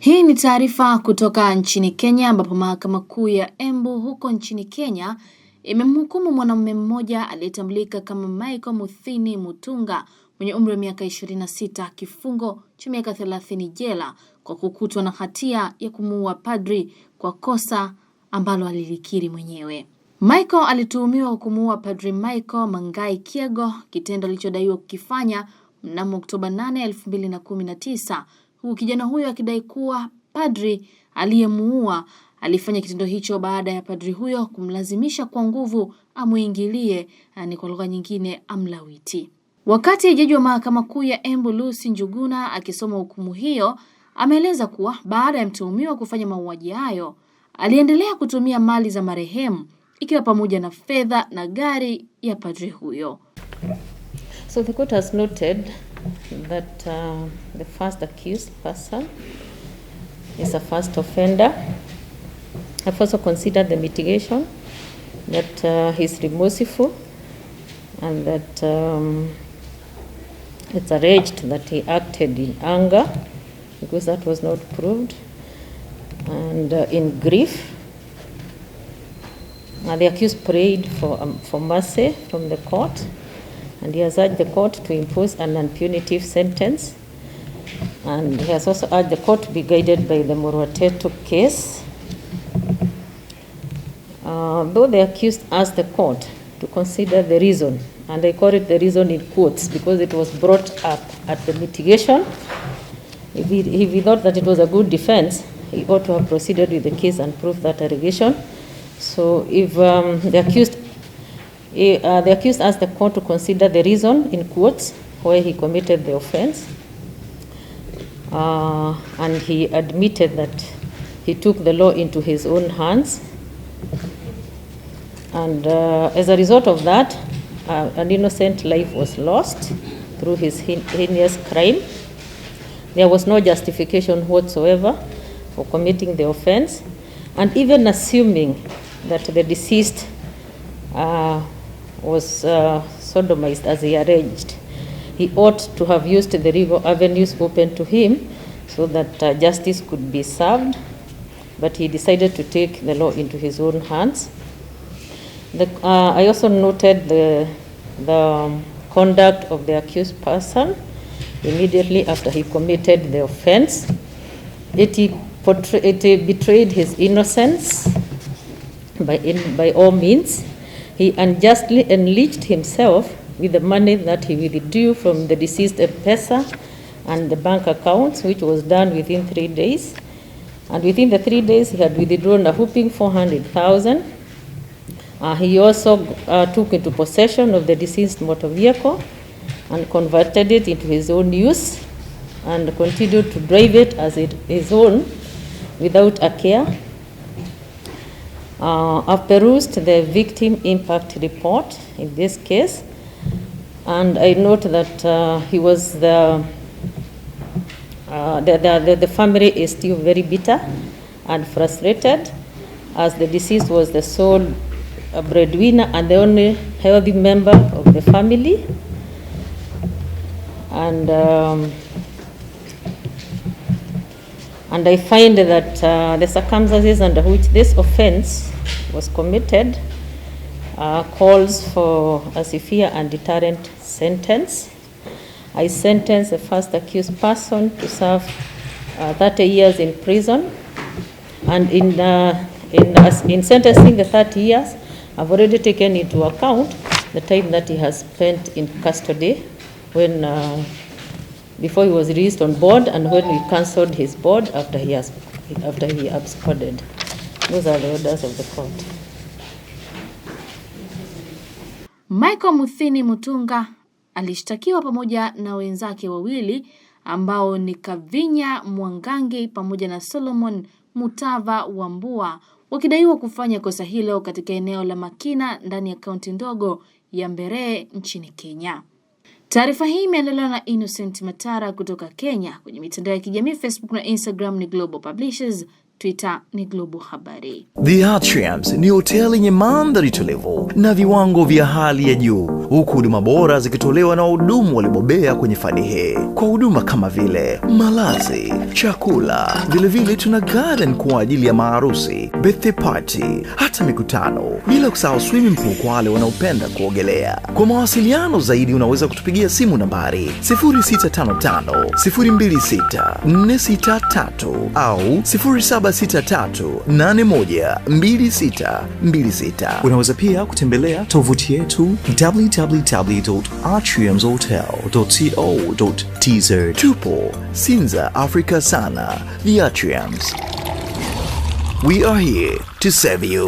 Hii ni taarifa kutoka nchini Kenya ambapo Mahakama Kuu ya Embu huko nchini Kenya imemhukumu mwanamume mmoja aliyetambulika kama Michael Muthini Mutunga mwenye umri wa miaka 26 kifungo cha miaka 30 jela kwa kukutwa na hatia ya kumuua padri kwa kosa ambalo alilikiri mwenyewe. Michael alituhumiwa kumuua Padre Michael Maingi Kyego, kitendo alichodaiwa kukifanya mnamo Oktoba 8, 2019. Huku kijana huyo akidai kuwa Padri aliyemuua alifanya kitendo hicho baada ya padri huyo kumlazimisha kwa nguvu amuingilie, ni kwa lugha nyingine amlawiti. Wakati jaji wa Mahakama Kuu ya Embu Lucy Njuguna akisoma hukumu hiyo, ameeleza kuwa baada ya mtuhumiwa kufanya mauaji hayo, aliendelea kutumia mali za marehemu ikiwa pamoja na fedha na gari ya padri huyo. So the court has noted that the first accused person is a first offender. I've also considered the mitigation, that he's remorseful and that it's alleged that he acted in anger because that was not proved, and in grief. The accused prayed for mercy from the court, and he has urged the court to impose an unpunitive sentence. And he has also urged the court to be guided by the Muruateto case. Though the accused asked the court to consider the reason, and I call it the reason in quotes because it was brought up at the mitigation, if he thought that it was a good defense, he ought to have proceeded with the case and proved that allegation. So if the accused asked the court to consider the reason, in quotes, why he committed the offense, and he admitted that he took the law into his own hands, and as a result of that, an innocent life was lost through his heinous crime. There was no justification whatsoever for committing the offense, and even assuming that the deceased was sodomized as he alleged, he ought to have used the legal avenues open to him so that justice could be served, but he decided to take the law into his own hands. I also noted the conduct of the accused person immediately after he committed the offense. It betrayed his innocence by all means. He unjustly enriched himself with the money that he withdrew from the deceased M-Pesa and the bank accounts, which was done within 3 days. And within the 3 days, he had withdrawn a whopping 400,000. He also took into possession of the deceased motor vehicle and converted it into his own use and continued to drive it as his own without a care. I've perused the victim impact report in this case, and I note that he was the family is still very bitter and frustrated, as the deceased was the sole breadwinner and the only healthy member of the family. And I find that the circumstances under which this offense was committed calls for a severe and deterrent sentence. I sentence the first accused person to serve 30 years in prison, and in sentencing the 30 years, I've already taken into account the time that he has spent in custody when before he was released on board and when we cancelled his board after he absconded. Those are the orders of the court. Michael Muthini Mutunga alishtakiwa pamoja na wenzake wawili ambao ni Kavivya Mwangangi pamoja na Solomon Mutava Wambuawakidaiwa kufanya kosa hilo katika eneo la Makina ndani ya kaunti ndogo ya Mbeere nchini Kenya. Taarifa hii imeandaliwa na Innocent Matara kutoka Kenya. Kwenye mitandao ya kijamii Facebook na Instagram ni Global Publishers. Twitter ni Global Habari. The Atriums ni hoteli yenye mandhari tulivu na viwango vya hali ya juu, huku huduma bora zikitolewa na wahudumu waliobobea kwenye fani hii. Kwa huduma kama vile malazi, chakula, vile tuna garden kwa ajili ya maharusi, birthday party, hata mikutano, bila kusahau swimming pool kwa wale wanaopenda kuogelea. Kwa mawasiliano zaidi unaweza kutupigia simu nambari 0655 026 463 au 0763812626. Unaweza pia kutembelea tovuti yetu www.atriumshotel.co.tz. Tupo Sinza, Afrika sana. The Atriums. We are here to serve you.